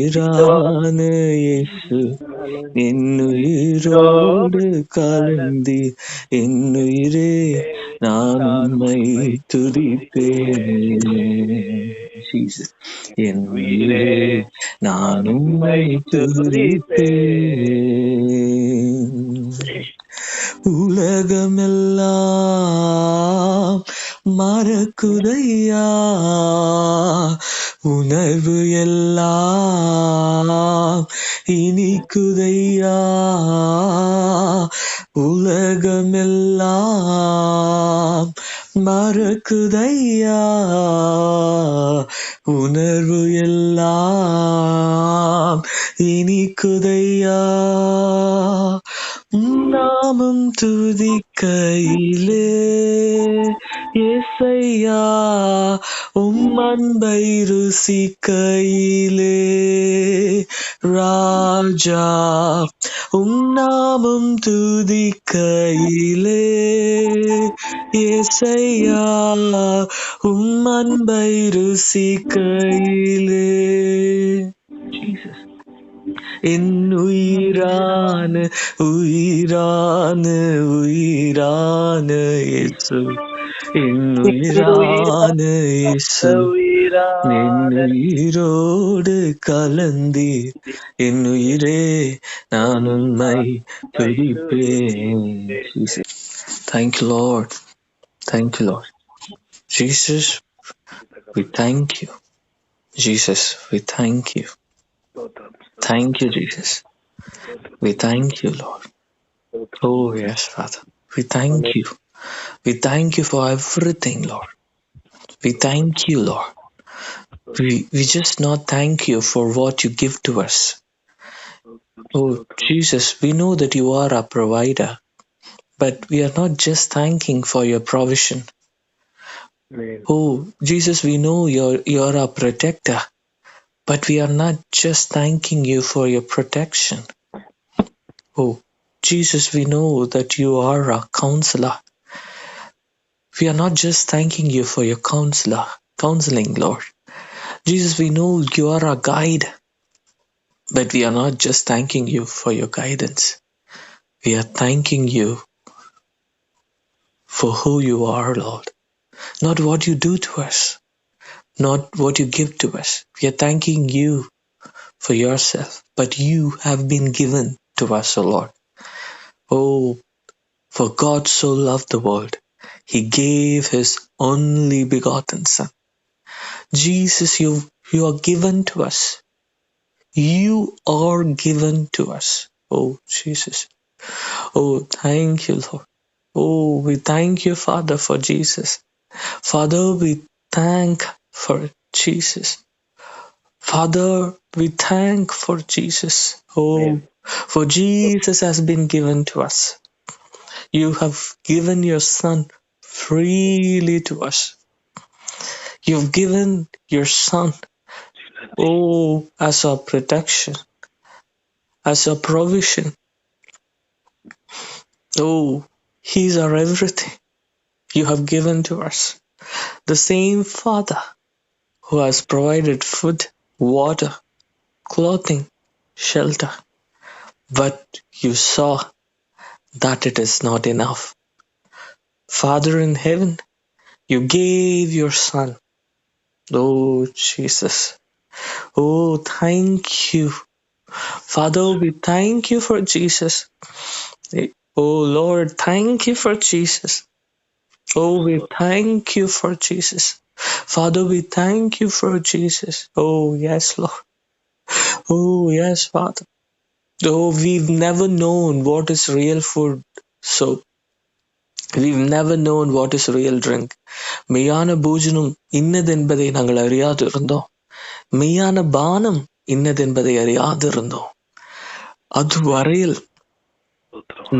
என்னுயிரான இயேசு என்னுயிரோடு கலந்தி என்னுயிரே நான் உம்மை துதிப்பேன். Jesus. என்னுயிரே நான் உம்மை துதிப்பேன். உலகமெல்லாம் மறக்குதையா, உணர்வு எல்லாம் இனிக்குதையா, உலகமெல்லாம் மறக்குதையா, உணர்வு எல்லாம் இனிக்குதையா, நாமம் துதிக்கையிலே ஏசையா, அன்பை ருசிக்கையிலே ராஜா, நாமம் துதிக்கையிலே ஏசையா, அன்பை ருசிக்கையிலே என்னுயிரான உயிரான உயிரான இயேசு, என்னுயிரான இயேசு என்னுயிரோடு கலந்தீர், என்னுயிரே நான் உம்மை துதிப்பேன். Thank you, Lord. Thank you, Lord. Jesus, we thank you. Jesus, we thank you. Thank you, Jesus. We thank you, Lord. Oh, yes, Father. We thank you. We thank you for everything, Lord. We thank you, Lord. We just not thank you for what you give to us. Oh, Jesus, we know that you are our provider, but we are not just thanking for your provision. Oh, Jesus, we know you're our protector, but we are not just thanking you for your protection. Oh, Jesus, we know that you are our counselor. We are not just thanking you for your counseling, Lord. Jesus, we know you are our guide, but we are not just thanking you for your guidance. We are thanking you for who you are, Lord. Not what you do to us, not what you give to us. We are thanking you for yourself, but you have been given to us, O Lord. Oh, for God so loved the world, He gave His only begotten Son. Jesus, you are given to us. You are given to us. Oh, Jesus. Oh, thank you, Lord. Oh, we thank you, Father, for Jesus. Father, we thank for Jesus. Father, we thank for Jesus. Oh, for Jesus has been given to us. You have given your Son freely to us. You've given your Son, oh, as our protection, as our provision. Oh, He's our everything. You have given to us. The same Father who has provided food, water, clothing, shelter. But you saw that it is not enough. Father in heaven, you gave your Son. Oh, Jesus. Oh, thank you. Father, we thank you for Jesus. Oh, Lord, thank you for Jesus. Oh, we thank you for Jesus. Father, we thank you for Jesus. Oh, yes, Lord. Oh, yes, Father. Oh, we've never known what is real food. So, we've never known what is real drink. மெய்யான பூஜனம் இன்னதென்பதை நாங்கள் அறியாதிருந்தோம். மெய்யான பானம் இன்னதென்பதை அறியாதிருந்தோம். அதுவரையில்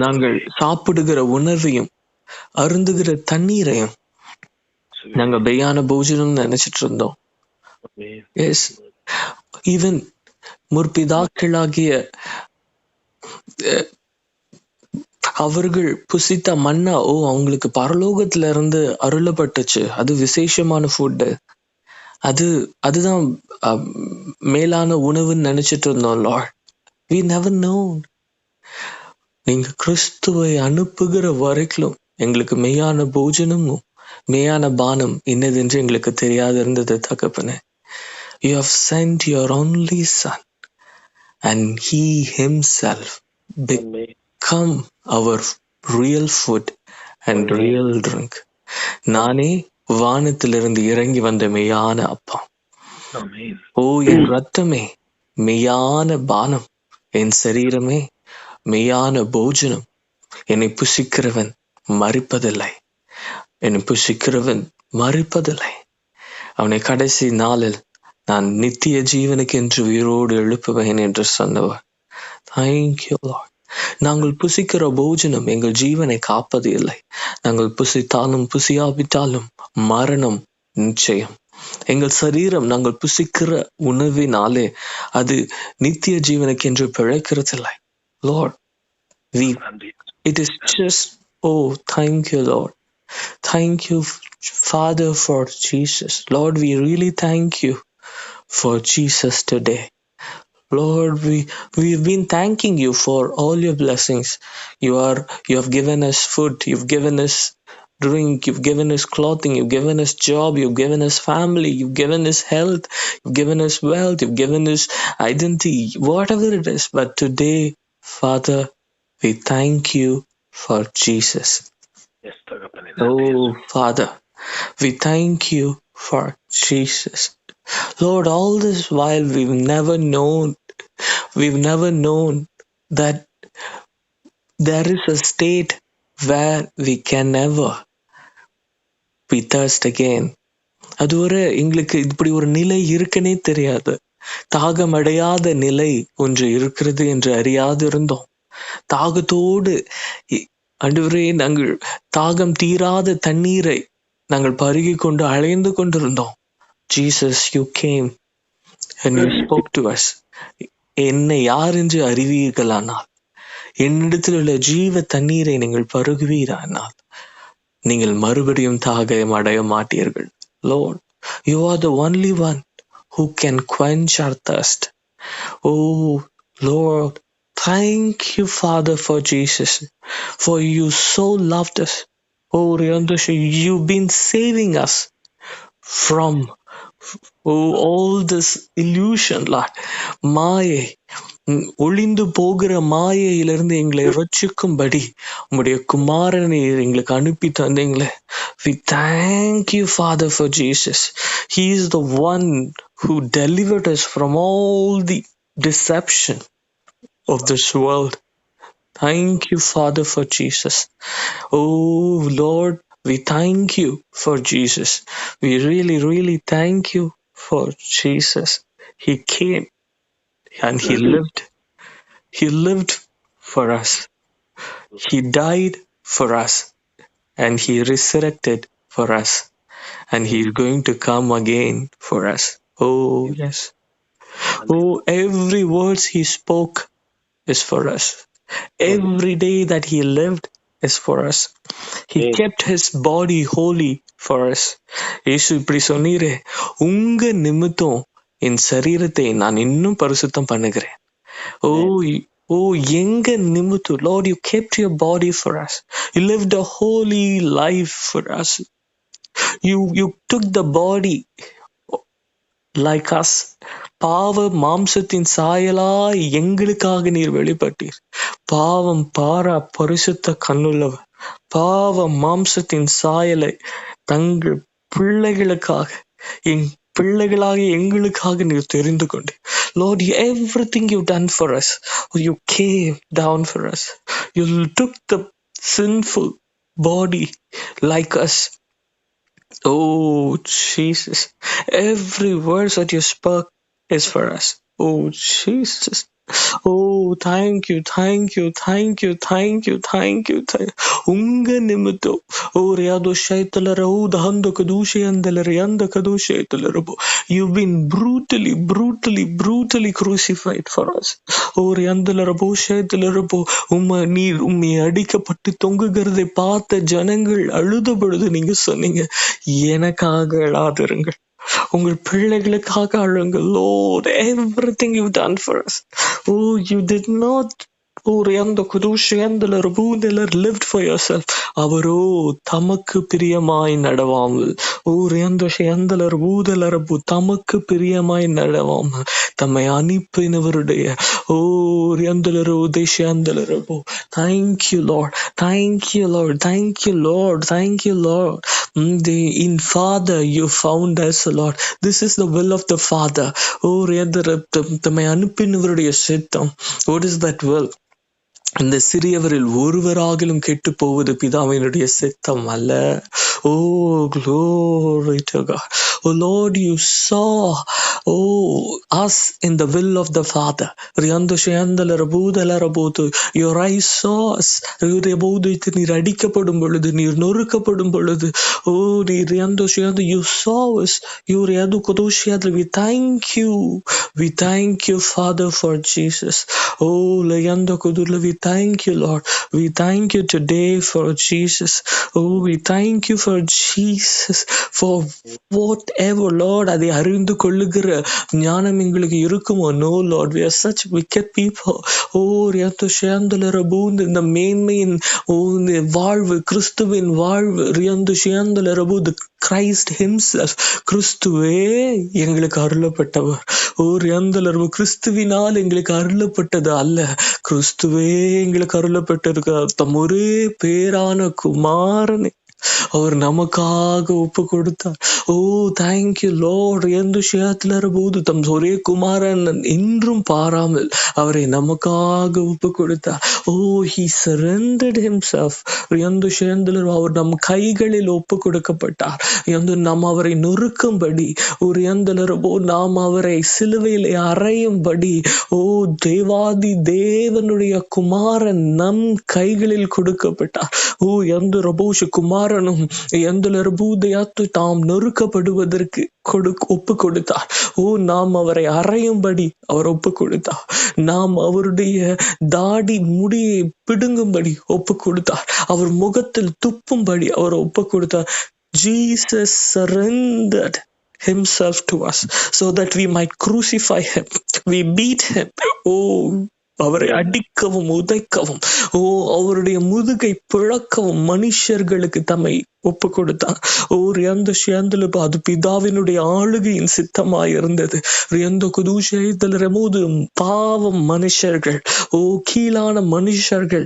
நாங்கள் சாப்பிடுகிற உணர்வையும் அருந்துகிற தண்ணீரையும் நாங்க மெய்யான பூஜனம் நினைச்சிட்டு இருந்தோம். எஸ், ஈவன் முற்பிதாக்களாகிய அவர்கள் புசித்த மன்னா, அவங்களுக்கு பரலோகத்துல இருந்து அருளப்பட்டுச்சு, அது விசேஷமான ஃபுட்டு. அதுதான் மேலான உணவுன்னு நினைச்சிட்டு இருந்தோம். Lord, we never known. நீங்க கிறிஸ்துவை அனுப்புகிற வரைக்கும் எங்களுக்கு மெய்யான போஜனமும் மெய்யான பானம் என்னதென்று எங்களுக்கு தெரியாது இருந்தது தகப்பனே. You have sent your only son and he himself become our real food and real drink. நானே வானத்திலிருந்து இறங்கி வந்த மெய்யான அப்பா. ஓ என் ரத்தமே மெய்யான பானம், என் சரீரமே மெய்யான போஜனம். என்னை புசிக்கிறவன் மரிப்பதில்லை, என்னை புசிக்கிறவன் மரிப்பதில்லை. அவனை கடைசி நாளில் நான் நித்திய ஜீவனுக்கு என்று உயிரோடு எழுப்புவேன் என்று சொன்னவர். Thank you Lord. நாங்கள் புசிக்கிற போஜனம் எங்கள் ஜீவனை காப்பது இல்லை. நாங்கள் புசித்தாலும் புசியாவிட்டாலும் மரணம் நிச்சயம். எங்கள் சரீரம் நாங்கள் புசிக்கிற உணவினாலே அது நித்திய ஜீவனுக்கு என்று பிழைக்கிறதில்லை. Lord, it is just, oh thank you Lord, thank you Father for Jesus. Lord, we really thank you for Jesus today. Lord, we've been thanking you for all your blessings. You have given us food, you've given us drink, you've given us clothing, you've given us job, you've given us family, you've given us health, you've given us wealth, you've given us identity, whatever it is. But today, Father, we thank you for Jesus. Yes, oh Father, we thank you for Jesus. Lord, all this while we've never known that there is a state where we can never be thirst again. அது ஒரு எங்களுக்கு இப்படி ஒரு நிலை இருக்குன்னே தெரியாது. தாகம் அடையாத நிலை ஒன்று இருக்கிறது என்று அறியாது இருந்தோம். தாகத்தோடு ஆண்டவரே நாங்கள் தாகம் தீராத தண்ணீரை நாங்கள் பருகி கொண்டு அலைந்து கொண்டிருந்தோம். Jesus, you came and you spoke to us. என்னை யார் என்று அறிவீர்களானால், என்னிடத்தில் உள்ள ஜீவ தண்ணீரை நீங்கள் பருகுவீரானால் நீங்கள் மறுபடியும் தாகம் அடைய மாட்டீர்கள். Lord, you are the only one who can quench our thirst. Oh Lord, thank you Father for Jesus, for you so loved us. Oh Riyandashi, you've been saving us from all this illusion, Lord. மாயை, ஒளிந்து போகிற மாயையிலிருந்து எங்களை ரட்சிக்கும்படி உம்முடைய குமாரனை எங்களுக்கு அனுப்பி தந்தீங்களே. We thank you Father for Jesus. He is the one who delivered us from all the deception of this world. Thank you Father for Jesus. Oh Lord, we thank you for Jesus. We really thank you for Jesus. He came and he lived for us. He died for us and he resurrected for us, and he is going to come again for us. Oh yes. Oh, every word he spoke is for us. Every day that he lived is for us. He kept his body holy for us. இயேசு இப்படி சொன்னீரே, உங்க நிமித்தம் என் சரீரத்தை நான் இன்னும் பரிசுத்தம் பண்ணுகிறேன். Oh, எங்க நிமித்தம், Lord, you kept your body for us. You lived a holy life for us. You took the body like us. பாவ மாம்சத்தின் சாயலாய் எங்களுக்காக நீர் வெளிப்பட்டீர். பாவம் பாரா பரிசுத்த கண்ணுள்ளவர் பாவ மாம்சத்தின் சாயலை தங்கள் பிள்ளைகளுக்காக பிள்ளைகளாக எங்களுக்காக நீர் தெரிந்து கொண்டு, Lord, everything you've done for us, you came down for us. You took the sinful body like us. Oh Jesus, every word that you spoke is for us. Oh Jesus. Oh, thank you. உங்க நிமித்தம் ஓரியாதோ ஷைத்தலரோ தஹந்த கதூஷயந்தலர யந்த கதூஷயத்தலரபோ. You've been brutally crucified for us. ஓரியந்தலரபோ ஷைத்தலரபோ. உம்மை அடிக்கப்பட்டு தொங்குகிறதை பார்த்த ஜனங்கள் அழுத பொழுது நீங்க சொன்னீங்க, எனக்காக அழாதிருங்கள், உங்கள் பிள்ளைகளுக்காக அழுங்க. Lord, everything you've done for us. Oh, you did not lived for yourself. அவரோ தமக்கு பிரியமாய் நடவாமல் தமக்கு பிரியமாய் நடவாமல் தம்மை அனுப்பினவருடைய Thank you, Lord. Thank you, Lord. Thank you, Lord. Thank you, Lord. In Father you found us, Lord. This is the will of the Father. தம்மை அனுப்பினவருடைய சித்தம். What is that will? இந்த சிறியவரில் ஒருவராகிலும் கெட்டு போவது பிதாவினுடைய சித்தம் அல்ல. Oh, glory to God. Oh Lord, you saw us in the will of the Father. Your eyes saw us. நீர் அடிக்கப்படும் பொழுது, நீர் நொறுக்கப்படும் பொழுது, you saw us. We thank you. We thank you, Father, for Jesus. We thank you, Lord. We thank you today for Jesus. We thank you for Jesus. For whatever, Lord, அதை அறிந்து கொள்ளுகிற ஞானம் எங்களுக்கு இருக்குமோ? No, Lord, we are such wicked people. இந்த மேன்மையின் வாழ்வு, கிறிஸ்துவின் வாழ்வு, the Christ himself, கிறிஸ்துவே எங்களுக்கு அருளப்பட்டவர். கிறிஸ்துவினால் எங்களுக்கு அருளப்பட்டது அல்ல, கிறிஸ்துவே எங்களுக்கு அருளப்பட்டிருக்கிறார். தம் ஒரே பேரான குமாரனை அவர் நமக்காக ஒப்பு கொடுத்தார். Thank you Lord. போது தம் ஒரே குமாரன் என்றும் பாராமல் அவரை நமக்காக ஒப்பு கொடுத்தார். he surrendered himself. அவர் நம் கைகளில் ஒப்பு கொடுக்கப்பட்டார். நாம் அவரை நொறுக்கும்படி, நாம் அவரை சிலுவையில் அறையும்படி, தேவாதி தேவனுடைய குமாரன் நம் கைகளில் கொடுக்கப்பட்டார். குமாரனும் தாம் நொறுக்கப்படுவதற்கு ஒப்பு கொடுத்தார். நாம் அவரை அறையும்படி அவர் ஒப்பு கொடுத்தார். நாம் அவருடைய தாடி முடியை பிடுங்கும்படி ஒப்பு கொடுத்தார். அவர் முகத்தில் துப்பும்படி அவர் ஒப்பு கொடுத்தார். Jesus surrendered himself to us so that we might crucify him. We beat him. அவரை அடிக்கவும் உதைக்கவும், அவருடைய முதுகை பிளக்கவும் மனுஷர்களுக்கு தம்மை ஒப்பு கொடுத்தார். அது பிதாவினுடைய ஆளுகையின் சித்தமாயிருந்தது. பாவம் மனுஷர்கள், கீழான மனுஷர்கள்,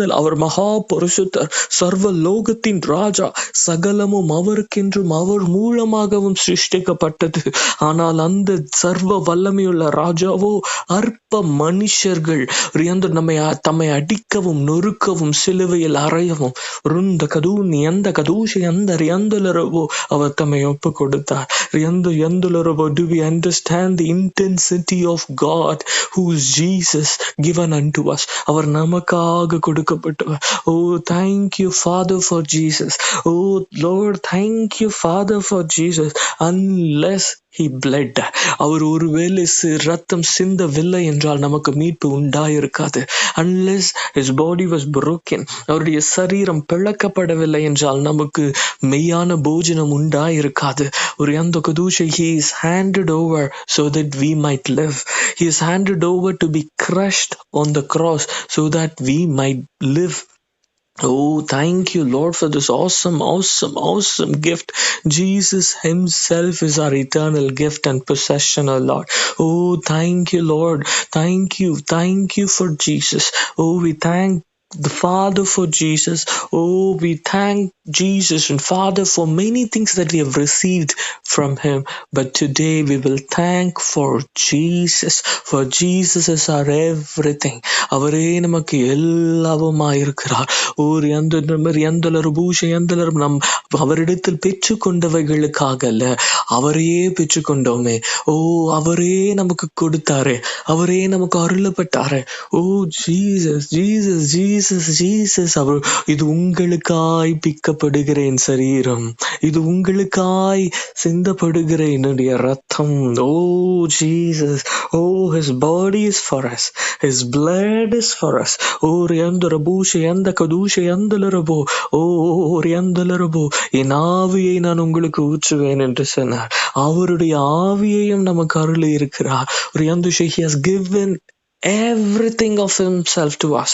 அவர் மகா பரிசுத்தர், சர்வ லோகத்தின் ராஜா, சகலமும் அவருக்கென்றும் அவர் மூலமாகவும் சிருஷ்டிக்கப்பட்டது. ஆனால் அந்த சர்வ வல்லமையுள்ள ராஜாவோ அற்ப மனுஷர்கள் தம்மை அடிக்கவும் நொறுக்கவும் சிலுவையில் அறையவும் அவர் தம்மை ஒப்பு கொடுத்தார். Do we understand the intensity of God who is Jesus given unto us? அவர் நமக்காக கொடுக்கப்பட்டவர். Thank you, Father, for Jesus. Lord, thank you, Father, for Jesus. Unless he bled, அவர் ஒருவேளை ரத்தம் சிந்தவில்லை என்றால் நமக்கு மீட்பு உண்டாயிருக்காது. Unless his body was broken, அவருடைய சரீரம் பிளக்கப்படவில்லை என்றால் நமக்கு மெய்யான போஜனம் உண்டாயிருக்காது. he is handed over so that we might live. He is handed over to be crushed on the cross so that we might live. Thank you, Lord, for this awesome gift. Jesus himself is our eternal gift and possession, Lord. Thank you, Lord. Thank you for Jesus. We thank the Father for Jesus. We thank Jesus and Father for many things that we have received from him. But today we will thank for Jesus. For Jesus is our everything. அவரே நமக்கு எல்லாவுமாயிருக்கிறார். நம் அவரிடத்தில் பெற்றுக்கொண்டவைகளுக்காக அல்ல, அவரையே பெற்றுக்கொண்டோமே. அவரே நமக்கு கொடுத்தாரே, அவரே நமக்கு அருளப்பட்டாரே. Jesus Jesus Jesus Jesus. அவர் இது உங்களுக்காய் பிக்கப்படுகிற என் சரீரம், இது உங்களுக்காய் சிந்தப்படுகிற என்னுடைய ரத்தம். Oh Jesus, oh his body is for us, his blood is for us. ஓ ரியந்தரபூஷ எந்த கதூஷ எந்தலரபோ, ஓ ரியந்தலரபோ, என் ஆவியை நான் உங்களுக்கு ஊற்றுவேன் என்று சொன்னார். அவருடைய ஆவியையும் நமக்கு அருளி இருக்கிறார். ரியந்துஷ he has given everything of himself to us.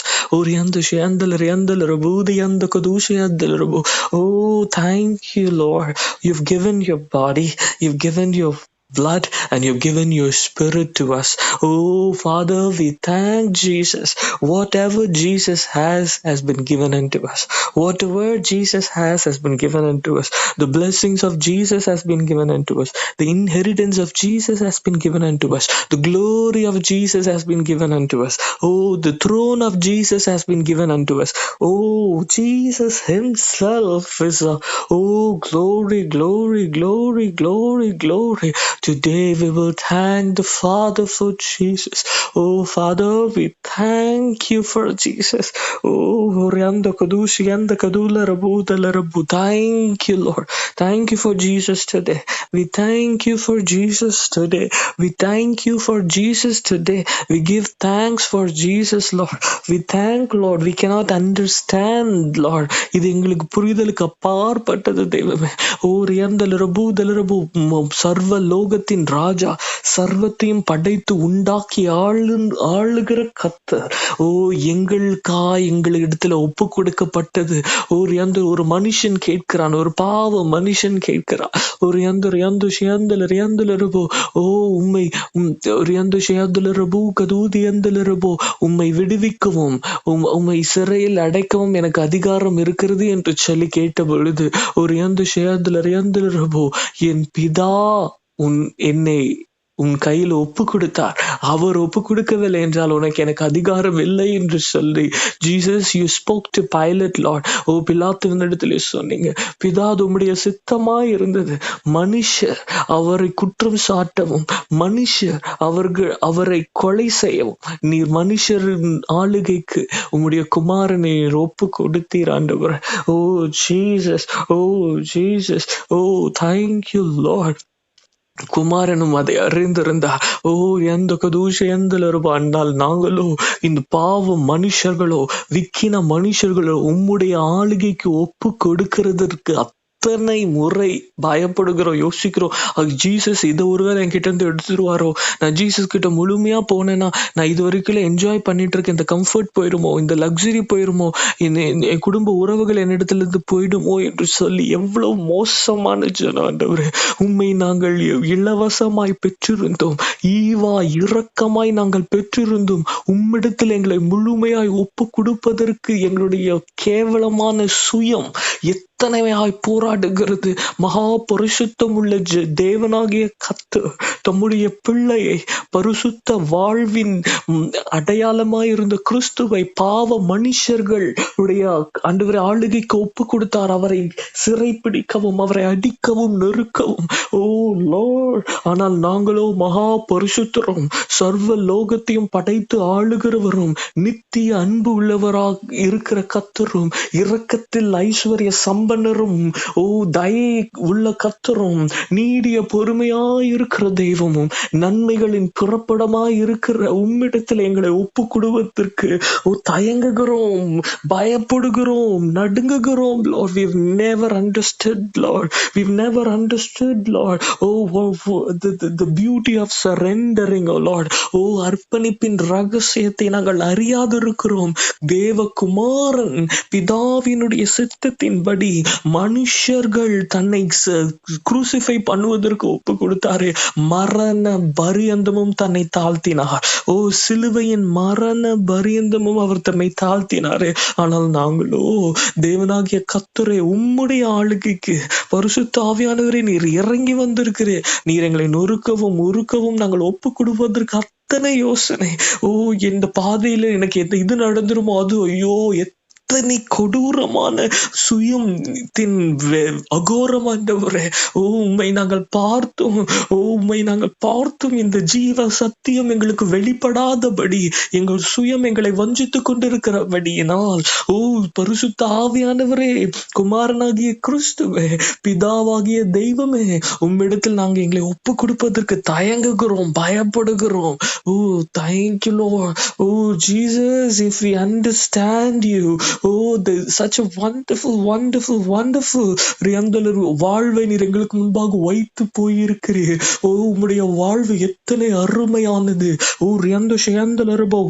Oh thank you, Lord. You've given your body, you've given your blood, and you've given your spirit to us. Oh Father, we thank Jesus. Whatever Jesus has been given unto us. Whatever Jesus has been given unto us. The blessings of Jesus has been given unto us. The inheritance of Jesus has been given unto us. The glory of Jesus has been given unto us. Oh, the throne of Jesus has been given unto us. Oh, Jesus himself is oh, glory, glory, glory, glory, glory. Today we will thank the Father for Jesus. Oh Father, we thank you for Jesus. Oh, thank you, Lord. Thank you for Jesus today. We thank you for Jesus today. We thank you for Jesus today. We give thanks for Jesus, Lord. We thank, Lord. We cannot understand, Lord. இது எங்களுக்கு புரிதலுக்கு அப்பாற்பட்டது தெய்வமே. ஓ ரியந்தலரபு தலரபு, சர்வ லோகத்தின் ராஜா, சர்வத்தையும் படைத்து உண்டாக்கி ஆளுகிற கர்த்தர். ஓ எங்களுக்காய் எங்களிடத்துல ஒப்பு கொடுக்கப்பட்டது. ஒரு மனுஷன் கேட்கிறான், ஒரு பாவ மனுஷன் கேட்கிறான். ஒரு ஓ உம்மை உம்மை விடுவிக்கவும் உம்மை சிறையில் அடைக்கவும் எனக்கு அதிகாரம் இருக்கிறது என்று சொல்லி கேட்ட பொழுது ஒரு என் பிதா என்னை உன் கையில் ஒப்பு கொடுத்தார். அவர் ஒப்பு கொடுக்கவில்லை என்றால் எனக்கு அதிகாரம் இல்லை என்று சொல்லி Jesus you spoke to Pilate, lord. Oh பிலாத்துவினிடத்திலே சொன்னீங்க, பிதா உம்முடைய சித்தமாய் இருந்தது. மனுஷர் அவரை குற்றம் சாட்டவும், மனுஷர் அவரை கொலை செய்யவும் நீர் மனுஷரின் ஆளுகைக்கு உம்முடைய குமாரனை ஒப்பு கொடுத்தீர் ஆண்டவர். ஓ ஜீசஸ், ஓ ஜீசஸ், ஓ தேங்க்யூ லார்ட். குமாரனும் அதை அறிந்திருந்தா. ஓ எந்த கதூஷ எந்தலருபாண்டால் நாங்களோ இந்த பாவ மனுஷர்களோ விக்கின மனுஷர்களோ உம்முடைய ஆளுகைக்கு ஒப்பு கொடுக்கிறதற்கு எத்தனை முறை பயப்படுகிறோம், யோசிக்கிறோம். ஜீசஸ் இதை ஒருவேளை என்கிட்ட இருந்து எடுத்துருவாரோ, நான் ஜீசஸ் கிட்ட முழுமையா போனேன்னா நான் இது வரைக்கும் என்ஜாய் பண்ணிட்டு இருக்கேன், இந்த கம்ஃபர்ட் போயிடுமோ, இந்த லக்ஸரி போயிடுமோ, என் குடும்ப உறவுகள் என்னிடத்துல இருந்து போயிடுமோ என்று சொல்லி எவ்வளவு மோசமான ஜனம் ஆண்டவரே. உண்மை நாங்கள் இலவசமாய் பெற்றிருந்தோம், ஈவா இரக்கமாய் நாங்கள் பெற்றிருந்தோம். உம்மிடத்தில் எங்களை முழுமையாய் ஒப்பு கொடுப்பதற்கு எங்களுடைய கேவலமான சுயம் எத்தனையாய் போராடுகிறது. மகா பரிசுத்தம் உள்ள தேவனாகிய கர்த்தர் தம்முடைய பிள்ளையை பரிசுத்த வாழ்வின் அடையாளமாய் இருந்த கிறிஸ்துவை பாவ மனுஷர்கள் ஆண்டவரை ஆளுகைக்கு ஒப்பு கொடுத்தார். அவரை சிறைப்பிடிக்கவும், அவரை அடிக்கவும், நெருக்கவும். ஓ லார்ட், ஆனால் நாங்களோ மகா பரிசுத்தரும், சர்வ லோகத்தையும் படைத்து ஆளுகிறவரும், நித்திய அன்பு உள்ளவராக இருக்கிற கர்த்தரும், இரக்கத்தில் ஐஸ்வர்ய சம்பன்னரும், ஓ தயை உள்ள கர்த்தரும், நீடிய பொறுமையாய் இருக்கிற தெய்வமும், நன்மைகளின் புறப்படமாய் இருக்கிற உம்மிடத்தில் எங்களை ஒப்பு கொடுவதற்கு தயங்குகிறோம், பயப்படுகிறோம், நடுங்குகிறோம். Lord, we've never understood, Lord. We've never understood, Lord. The beauty of surrendering, oh Lord. அர்ப்பணிப்பின் ரகசியத்தை நாங்கள் அறியாதிருக்கிறோம். தேவகுமாரன் பிதாவினுடைய சித்தத்தின்படி மனுஷர்கள் தன்னை குரூசிஃபை பண்ணுவதற்கு ஒப்பு கொடுத்தாரு. மரண பரியந்தமும் தன்னை தாழ்த்தினார். சிலுவையின் மரண பரியந்தமும் அவர் தம்மை தாழ்த்தினாரு. ஆனால் நாங்களோ தேவனாகிய கர்த்தரே, உம்முடைய ஆளுகைக்கு பரிசுத்த ஆவியானவரே நீர் இறங்கி வந்திருக்கிறேன். நீர் எங்களை நொறுக்கவும் உருக்கவும் நாங்கள் ஒப்பு கொடுப்பதற்கு அத்தனை யோசனை. இந்த பாதையில எனக்கு இது நடந்துருமோ, அது ஐயோ எத்தனை கொடூரமான சுயத்தின் அகோரம் ஆண்டவரே. ஓ உம்மை நாங்கள் பார்த்தோம், ஓ உம்மை நாங்கள் பார்த்தும் இந்த ஜீவ சத்தியம் எங்களுக்கு வெளிப்படாதபடி எங்கள் சுயம் எங்களை வஞ்சித்துக் கொண்டிருக்கிறபடியினால், ஓ பரிசுத்த ஆவியானவரே, குமாரனாகிய கிறிஸ்துவே, பிதாவாகிய தெய்வமே, உம்மிடத்தில் நாங்க எங்களை ஒப்பு கொடுப்பதற்கு தயங்குகிறோம், பயப்படுகிறோம். ஓ thank you Lord. Oh Jesus, if we understand you, oh such a wonderful ரியந்தலர் வாழ்வை நீர் எங்களுக்கு முன்பாக வைத்து போயிருக்கிறீர். ஓ உம்முடைய வாழ்வு எத்தனை அருமையானது. ஓ ரியந்த ஷயந்தலரபோ.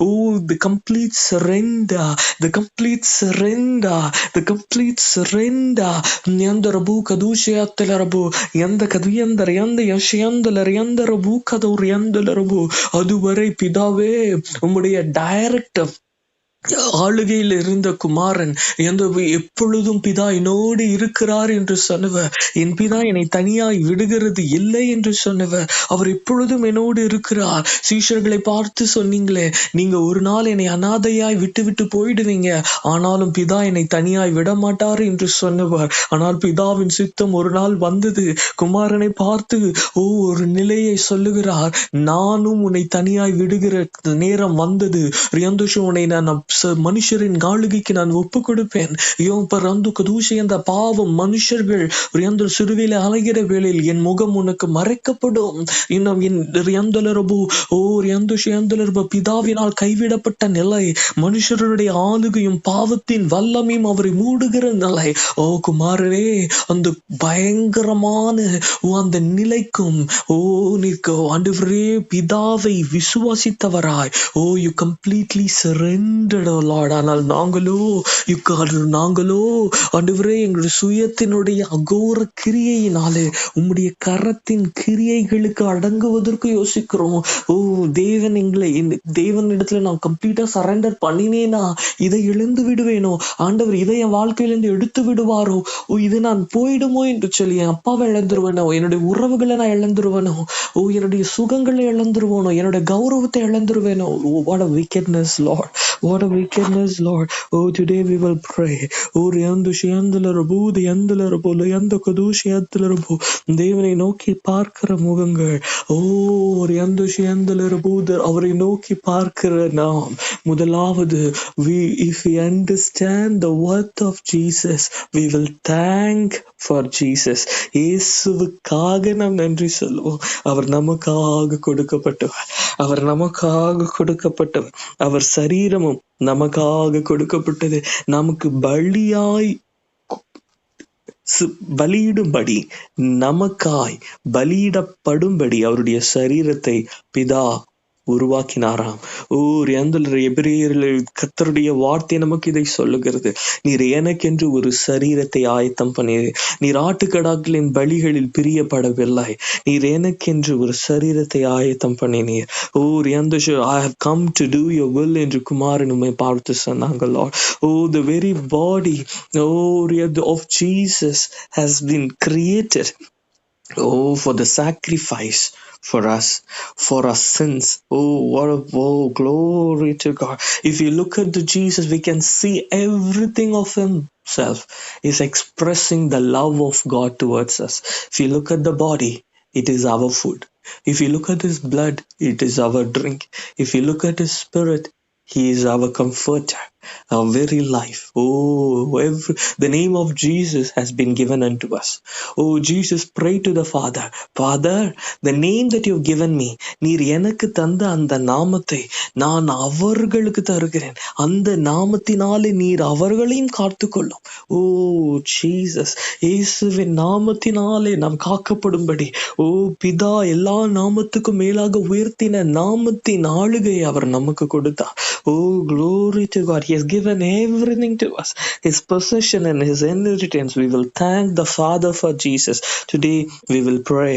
ஓ the complete surrender, the complete surrender, the complete surrender. ரியந்தரபு கதுஷயத்தலரபு எந்த கதுயந்தர எந்த யஷயந்தலர் எந்தரபு கது ரியந்தலரபு. அதுவரை பிதாவே உம்முடைய டைரக்ட் ஆளுகையில் இருந்த குமாரன் எப்பொழுதும் பிதா என்னோடு இருக்கிறார் என்று சொன்னவர், என் பிதா என்னை தனியாய் விடுகிறது இல்லை என்று சொன்னவர், அவர் எப்பொழுதும் என்னோடு இருக்கிறார். சீஷர்களை பார்த்து சொன்னீங்களே, நீங்க ஒரு நாள் என்னை அனாதையாய் விட்டு போயிடுவீங்க, ஆனாலும் பிதா என்னை தனியாய் விட மாட்டார் என்று சொன்னவர். ஆனால் பிதாவின் சித்தம் ஒரு நாள் வந்தது. குமாரனை பார்த்து ஒரு நிலையை சொல்லுகிறார், நானும் உன்னை தனியாய் விடுகிற நேரம் வந்தது. உன்னை நான் மனுஷரின் ஆளுகைக்கு நான் ஒப்பு கொடுப்பேன். அந்த பாவம் மனுஷர்கள் சிறுவையில அலைகிற வேளையில் என் முகம் உனக்கு மறைக்கப்படும். இன்னும் பிதாவினால் கைவிடப்பட்ட நிலை, மனுஷருடைய ஆளுகையும் பாவத்தின் வல்லமையும் அவரை மூடுகிற நிலை. ஓ குமாரரே, அந்த பயங்கரமான அந்த நிலைக்கும் ஆண்டவரே பிதாவை விசுவாசித்தவராய் யூ கம்ப்ளீட்லி சரண்டர்ட் லார்ட். ஆனால் நாங்களோ ஆண்டவரே எங்களுடைய சுயத்தினுடைய அகோர கிரியையினாலே உம்முடைய கரத்தின் கிரியைகளுக்கு அடங்குவதற்கு யோசிக்கிறோம். ஓ தேவன் தேவனிடத்துல நான் கம்ப்ளீட்டா சரண்டர் பண்ணினேனா இதை இழந்து விடுவேனோ, ஆண்டவர் இதை என் வாழ்க்கையிலிருந்து எடுத்து விடுவாரோ, இது நான் போயிடுமோ என்று சொல்லி என் அப்பாவை இழந்துருவேனோ, என்னுடைய உறவுகளை நான் இழந்துருவேனோ, என்னுடைய சுகங்களை இழந்துருவேனோ, என்னுடைய கௌரவத்தை இழந்துருவேனோ. What a wickedness, Lord. What a wickedness, Lord. Oh, today we will pray. Oh, தேவனை நோக்கி பார்க்கிற முகங்கள், அவரை நோக்கி பார்க்கிற நாம், முதலாவது if we understand the worth of Jesus, we will thank for Jesus. இயேசுவுக்காக நாம் நன்றி சொல்லுவோம். அவர் நமக்காக கொடுக்கப்பட்டவர், அவர் சரீரமும் நமக்காக கொடுக்கப்பட்டது. நமக்கு பலியிடும்படி, நமக்காய் பலியிடப்படும்படி அவருடைய சரீரத்தை பிதா உருவாக்கினாராம். எபிரேயரில் கர்த்தருடைய வார்த்தை நமக்கு இதை சொல்லுகிறது. நீர் எனக்கென்று ஒரு சரீரத்தை ஆயத்தம் பண்ணீர். நீர் ஆட்டுக்கடாக்களின் பலிகளில் பிரியப்படவில்லை. நீர் எனக்கென்று ஒரு சரீரத்தை ஆயத்தம் பண்ணினீர். I have come to do your will என்று குமாரன் உம்மை பார்த்து சொன்னாங்க. The very body of Jesus has been created for the sacrifice for us, for our sins. Glory to God. If you look at the Jesus, we can see everything of himself is expressing the love of God towards us. If you look at the body, it is our food. If you look at his blood, it is our drink. If you look at his spirit, he is our comforter, our very life. The name of Jesus has been given unto us. Jesus prayed to the Father, Father, the name that you've given me, நீர் எனக்கு தந்த அந்த நாமத்தை நான் அவர்களுக்கு தருகிறேன். அந்த நாமத்தினாலே நீர் அவர்களையும் காத்துக்கொள்ளும். Jesus, இயேசுவின் நாமத்தினாலே நாம் காக்கப்படும்படி பிதா எல்லா நாமத்துக்கும் மேலாக உயர்த்தின நாமத்தின் ஆளுகை அவர் நமக்கு கொடுத்தார். Glory to God. He has given everything to us, his possession and his inheritance. We will thank the Father for Jesus. Today we will pray.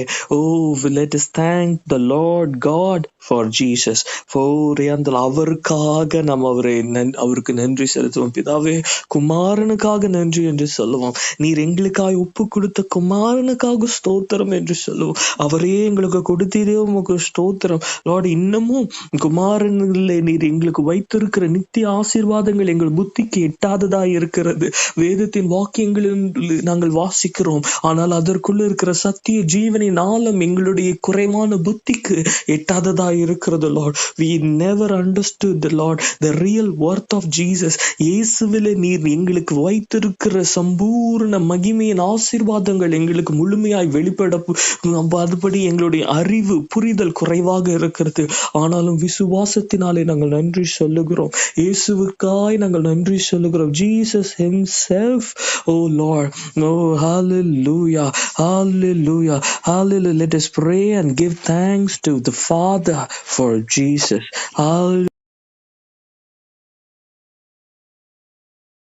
Let us thank the Lord God for Jesus. அவருக்காக நாம் அவருக்கு நன்றி செலுத்துவோம். பிதாவே, குமாரனுக்காக நன்றி என்று சொல்லுவோம். நீர் எங்களுக்காக ஒப்பு கொடுத்த குமாரனுக்காக ஸ்தோத்திரம் என்று சொல்லுவோம். அவரே எங்களுக்கு கொடுத்தீரே உமக்கு ஸ்தோத்திரம். லார்ட், இன்னமும் குமாரனிலே நீர் எங்களுக்கு வைத்திருக்கிற நித்திய ஆசீர்வாத ஆசீர்வாதங்கள் எங்கள் புத்திக்கு எட்டாததா இருக்கிறது. வேதத்தின் வாக்கியங்களில் நாங்கள் வாசிக்கிறோம், ஆனால் அதற்குள்ள இருக்கிற சத்திய ஜீவனின் ஆழம் எங்களுடைய குறைவான புத்திக்கு எட்டாததா இருக்கிறது. Lord, we never understood the Lord the real worth of Jesus. இயேசுவிலே நீர் எங்களுக்கு வைத்திருக்கிற சம்பூர்ண மகிமையின் ஆசீர்வாதங்கள் எங்களுக்கு முழுமையாய் வெளிப்பட அதுபடி எங்களுடைய அறிவு புரிதல் குறைவாக இருக்கிறது. ஆனாலும் விசுவாசத்தினாலே நாங்கள் நன்றி சொல்லுகிறோம். இயேசுவுக்காய் நாங்கள் நன்றி சொல்லுகிறோம். Jesus himself, oh Lord, oh hallelujah, hallelujah, hallelujah. Let us pray and give thanks to the Father for Jesus. Hallelujah.